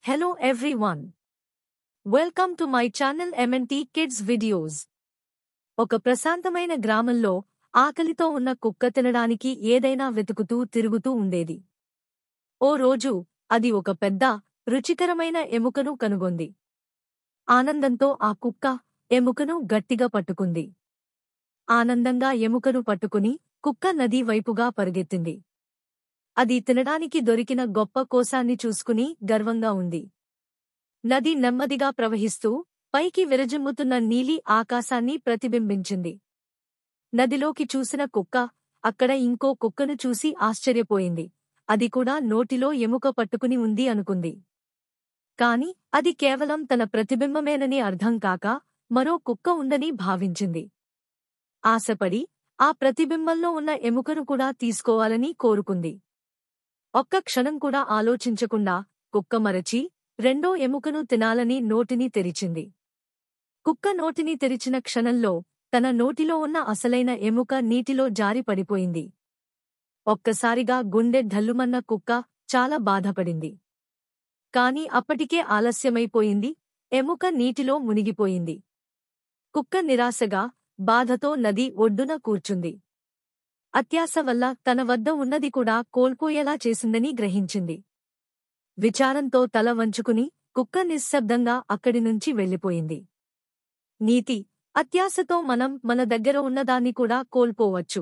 Hello everyone. Welcome to my channel MNT Kids Videos. ఒక ప్రశాంతమైన గ్రామంలో ఆకలితో ఉన్న కుక్క తినడానికి ఏదైనా వెతుకుతూ తిరుగుతూ ఉండేది. ఓ రోజు అది ఒక పెద్ద, రుచికరమైన ఎముకను కనుగొంది. ఆనందంతో ఆ కుక్క ఎముకను గట్టిగా పట్టుకుంది. ఆనందంగా ఎముకను పట్టుకుని కుక్క నది వైపుగా పరుగెత్తింది. అది తినడానికి దొరికిన గొప్ప కోశాన్ని చూసుకుని గర్వంగా ఉంది. నది నెమ్మదిగా ప్రవహిస్తూ పైకి విరజిమ్ముతున్న నీలి ఆకాశాన్ని ప్రతిబింబించింది. నదిలోకి చూసిన కుక్క అక్కడ ఇంకో కుక్కను చూసి ఆశ్చర్యపోయింది. అది కూడా నోటిలో ఎముక పట్టుకుని ఉంది అనుకుంది. కాని అది కేవలం తన ప్రతిబింబమేనని అర్థం కాక మరో కుక్క ఉందని భావించింది. ఆశపడి ఆ ప్రతిబింబంలో ఉన్న ఎముకను కూడా తీసుకోవాలని కోరుకుంది. ఒక్క క్షణం కూడా ఆలోచించకుండా కుక్క మరచి రెండో ఎముకను తినాలని నోటిని తెరిచింది. కుక్క నోటిని తెరిచిన క్షణంలో తన నోటిలో ఉన్న అసలైన ఎముక నీటిలో జారి పడిపోయింది. ఒక్కసారిగా గుండె ఢల్లుమన్న కుక్క చాలా బాధపడింది. కాని అప్పటికే ఆలస్యమైపోయింది. ఎముక నీటిలో మునిగిపోయింది. కుక్క నిరాశగా, బాధతో నది ఒడ్డున కూర్చుంది. అత్యాశ వల్ల తన వద్ద ఉన్నది కూడా కోల్పోయేలా చేసిందని గ్రహించింది. విచారంతో తల వంచుకుని కుక్క నిశ్శబ్దంగా అక్కడి నుంచి వెళ్ళిపోయింది. నీతి: అత్యాశతో మనం మన దగ్గర ఉన్నదాన్ని కూడా కోల్పోవచ్చు.